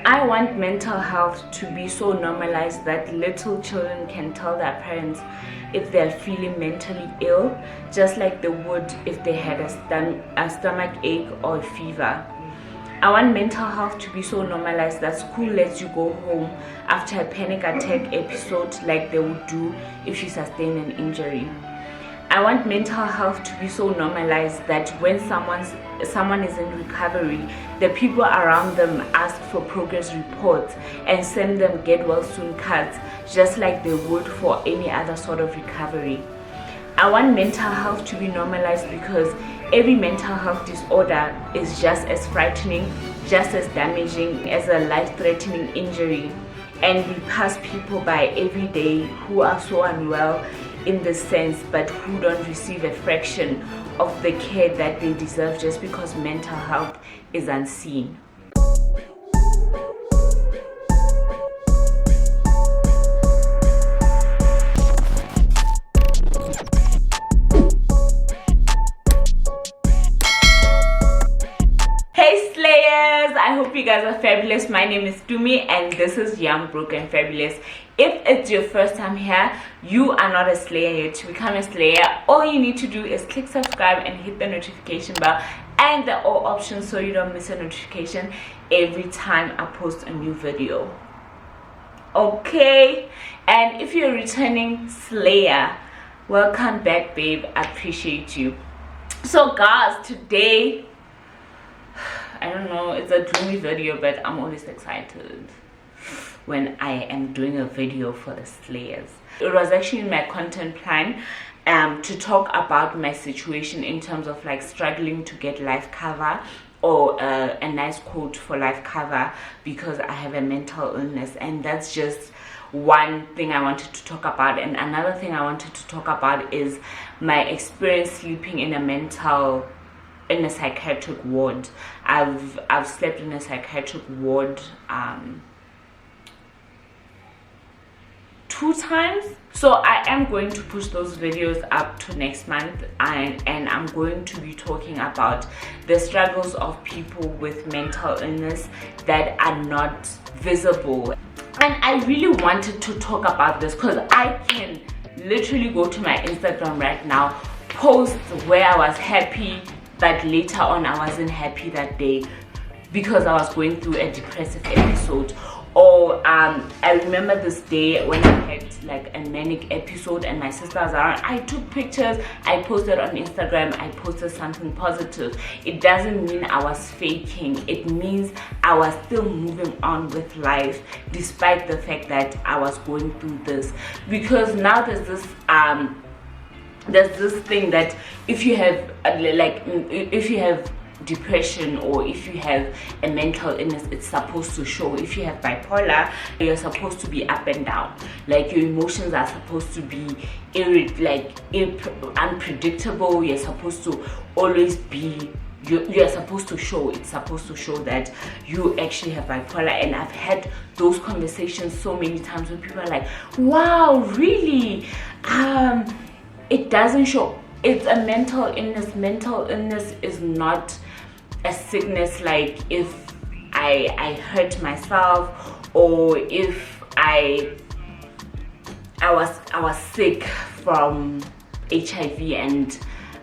I want mental health to be so normalized that little children can tell their parents if they're feeling mentally ill, just like they would if they had a stomach ache or a fever. I want mental health to be so normalized that school lets you go home after a panic attack episode like they would do if you sustain an injury. I want mental health to be so normalized that when someone is in recovery, the people around them ask for progress reports and send them get well soon cards, just like they would for any other sort of recovery. I want mental health to be normalized because every mental health disorder is just as frightening, just as damaging as a life-threatening injury, and we pass people by every day who are so unwell in this sense, but who don't receive a fraction of the care that they deserve just because mental health is unseen. Hey Slayers! I hope you guys are fabulous. My name is Tumi and this is Young, Broke and Fabulous. If it's your first time here, you are not a Slayer yet. To become a Slayer, all you need to do is click subscribe and hit the notification bell and the all options so you don't miss a notification every time I post a new video. Okay, and if you're a returning Slayer, welcome back, babe. I appreciate you. So guys, today, I don't know, it's a gloomy video, but I'm always excited when I am doing a video for the Slayers. It was actually in my content plan to talk about my situation in terms of like struggling to get life cover or a nice quote for life cover because I have a mental illness, and that's just one thing I wanted to talk about. And another thing I wanted to talk about is my experience sleeping in a psychiatric ward. I've slept in a psychiatric ward 2 times, so I am going to push those videos up to next month, and I'm going to be talking about the struggles of people with mental illness that are not visible. And I really wanted to talk about this because I can literally go to my Instagram right now, post where I was happy, but later on I wasn't happy that day because I was going through a depressive episode. Or I remember this day when I had like a manic episode and my sister was around. I took pictures, I posted on Instagram, I posted something positive. It doesn't mean I was faking. It means I was still moving on with life despite the fact that I was going through this. Because now there's this thing that if you have if you have depression or if you have a mental illness, it's supposed to show. If you have bipolar, you're supposed to be up and down, like your emotions are supposed to be unpredictable. You're supposed to always be you're supposed to show, it's supposed to show that you actually have bipolar. And I've had those conversations so many times when people are like, wow, really? It doesn't show. It's a mental illness. Mental illness is not a sickness like if I hurt myself or if I was sick from HIV and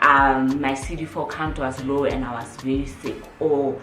my CD4 count was low and I was very sick, or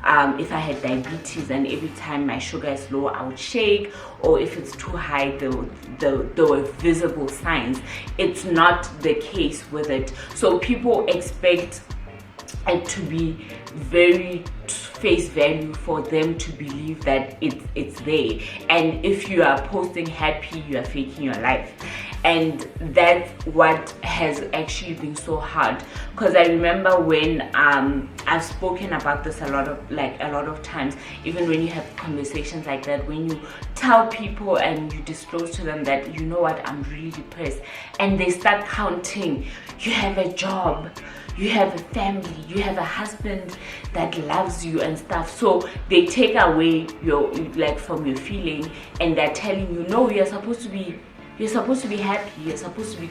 if I had diabetes and every time my sugar is low I would shake, or if it's too high there were visible signs. It's not the case with it. So people expect it to be very face value for them to believe that it's there, and if you are posting happy, you are faking your life. And that's what has actually been so hard, because I remember when I've spoken about this a lot of times, even when you have conversations like that, when you tell people and you disclose to them that, you know what, I'm really depressed, and they start counting, you have a job, you have a family, you have a husband that loves you and stuff. So they take away your from your feeling, and they're telling you, no, you're supposed to be happy, you're supposed to be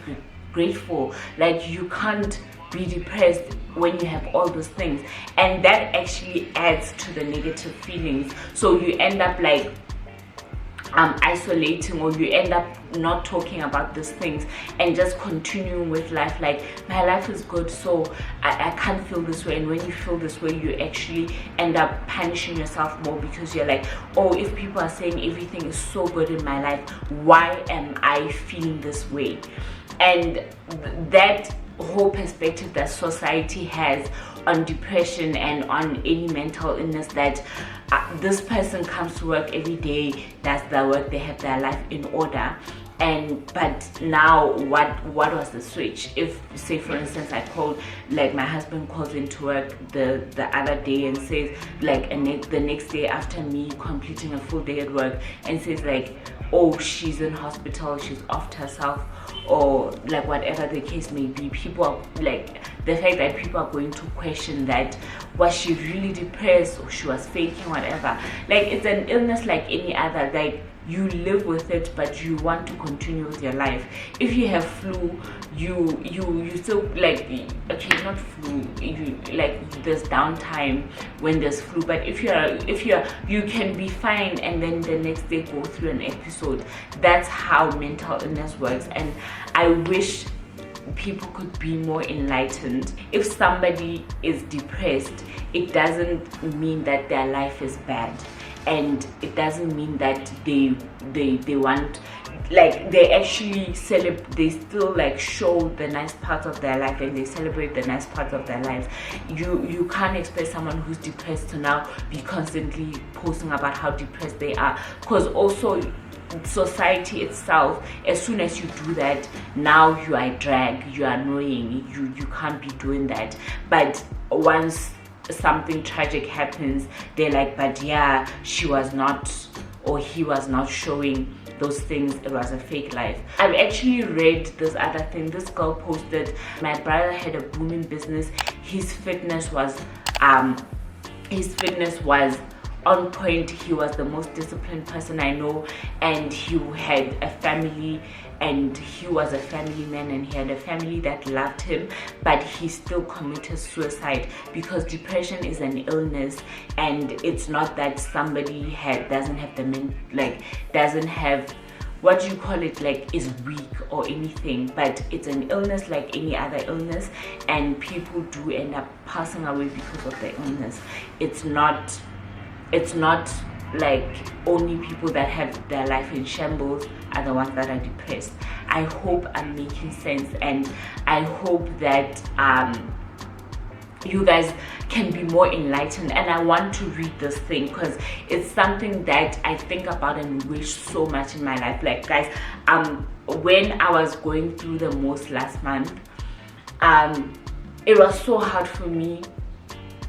grateful, like you can't be depressed when you have all those things, and that actually adds to the negative feelings. So you end up like isolating, or you end up not talking about these things and just continuing with life like my life is good, so I can't feel this way. And when you feel this way, you actually end up punishing yourself more, because you're like, oh, if people are saying everything is so good in my life, why am I feeling this way? And that whole perspective that society has on depression and on any mental illness, that this person comes to work every day, does their work, they have their life in order, but now what was the switch? If, say for instance, I called, like my husband calls into work the other day and says like, the next day after me completing a full day at work, and says like, oh, she's in hospital, she's off herself, or like whatever the case may be, people are like, the fact that people are going to question that, was she really depressed or she was faking, whatever. Like, it's an illness like any other. Like, you live with it, but you want to continue with your life. If you have flu, you still like, okay, not flu, you like, there's downtime when there's flu, but if you can be fine and then the next day go through an episode. That's how mental illness works. And I wish people could be more enlightened. If somebody is depressed, it doesn't mean that their life is bad, and it doesn't mean that they want, like, they actually they still like show the nice parts of their life, and they celebrate the nice parts of their lives. You can't expect someone who's depressed to now be constantly posting about how depressed they are, because also society itself, as soon as you do that, now you are a drag, you are annoying, you can't be doing that. But once something tragic happens, they're like, but yeah, she was not, or he was not showing those things, it was a fake life. I've actually read this other thing. This girl posted, my brother had a booming business, his fitness was on point, he was the most disciplined person I know, and he had a family, and he was a family man, and he had a family that loved him, but he still committed suicide, because depression is an illness, and it's not that somebody doesn't have what do you call it, like, is weak or anything, but it's an illness like any other illness, and people do end up passing away because of the illness. It's not like only people that have their life in shambles are the ones that are depressed. I hope I'm making sense, and I hope that you guys can be more enlightened. And I want to read this thing because it's something that I think about and wish so much in my life. Like, guys, when I was going through the most last month, it was so hard for me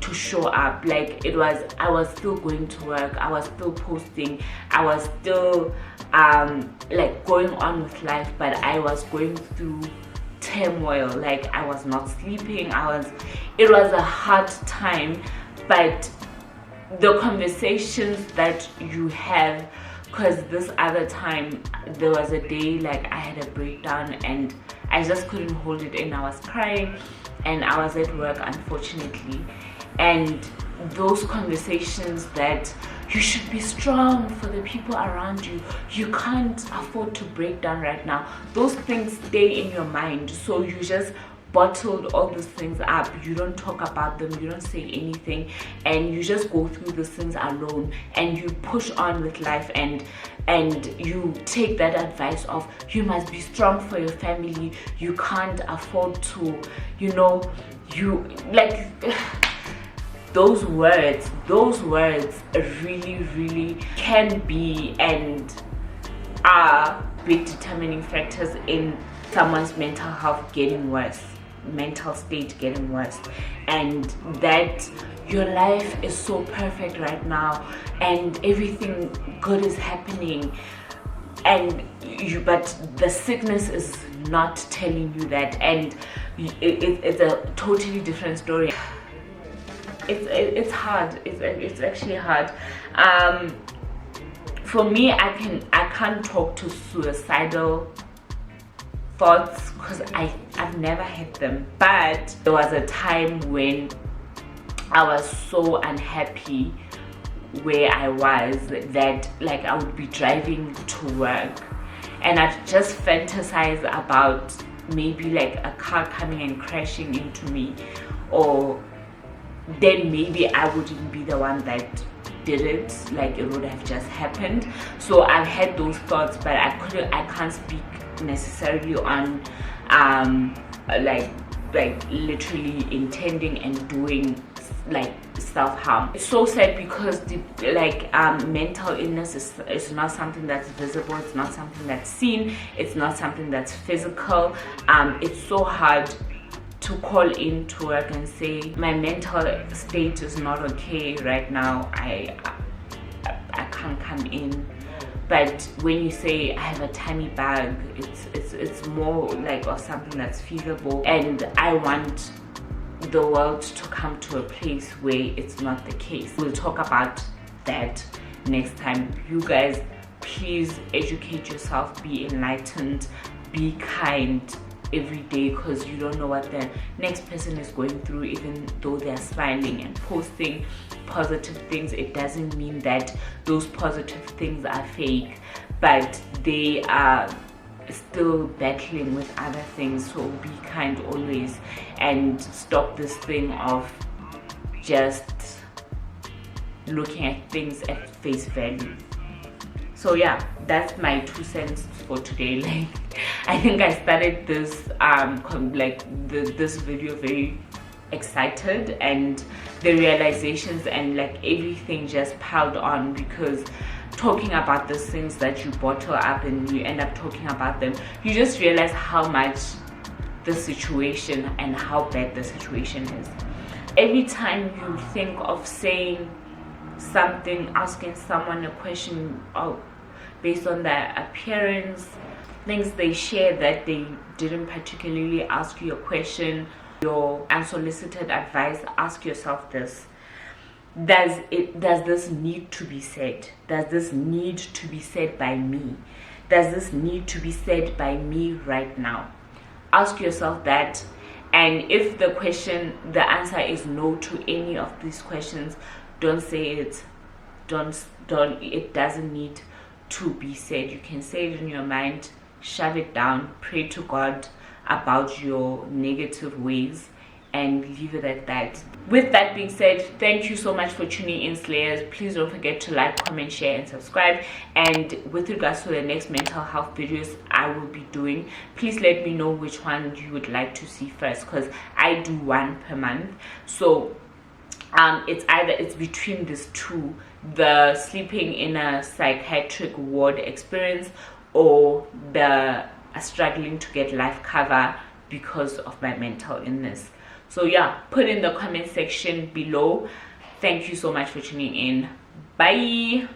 to show up. Like, I was still going to work, I was still posting, I was still like going on with life, but I was going through turmoil. Like, I was not sleeping, it was a hard time. But the conversations that you have, because this other time there was a day like I had a breakdown and I just couldn't hold it in. I was crying and I was at work, unfortunately. And those conversations that you should be strong for the people around you, you can't afford to break down right now, those things stay in your mind. So you just bottled all these things up, you don't talk about them, you don't say anything, and you just go through these things alone, and you push on with life, and you take that advice of you must be strong for your family, you can't afford to, you like those words really can be and are big determining factors in someone's mental health getting worse, mental state getting worse, and that your life is so perfect right now and everything good is happening, but the sickness is not telling you that, and it's a totally different story. It's hard. It's actually hard. For me, I can't talk to suicidal thoughts because I I've never had them, but there was a time when I was so unhappy where I was that like I would be driving to work and I'd just fantasize about maybe like a car coming and crashing into me, or then maybe I wouldn't be the one that did it, like it would have just happened. So I've had those thoughts, but I can't speak necessarily on like literally intending and doing like self-harm. It's so sad because the mental illness is not something that's visible, it's not something that's seen, it's not something that's physical. It's so hard to call in to work and say my mental state is not okay right now, I can't come in. But when you say I have a tummy bug, it's more like or something that's feasible, and I want the world to come to a place where it's not the case. We'll talk about that next time. You guys, please educate yourself, be enlightened, be kind every day, because you don't know what the next person is going through. Even though they're smiling and posting positive things, it doesn't mean that those positive things are fake, but they are still battling with other things. So be kind always and stop this thing of just looking at things at face value. So yeah, that's my 2 cents for today. Like, I think I started this this video very excited, and the realizations and like everything just piled on, because talking about these things that you bottle up and you end up talking about them, you just realize how much the situation and how bad the situation is. Every time you think of saying something, asking someone a question based on their appearance, things they share that they didn't particularly ask you a question, your unsolicited advice, ask yourself this: does this need to be said? Does this need to be said by me? Does this need to be said by me right now? Ask yourself that. And if the answer is no to any of these questions, don't say it. It doesn't need to be said. You can say it in your mind, shut it down, pray to God about your negative ways, and leave it at that. With that being said, thank you so much for tuning in, Slayers. Please don't forget to like, comment, share, and subscribe. And with regards to the next mental health videos I will be doing, please let me know which one you would like to see first, because I do one per month. So it's between these two: the sleeping in a psychiatric ward experience, or the struggling to get life cover because of my mental illness. So yeah, put in the comment section below. Thank you so much for tuning in. Bye.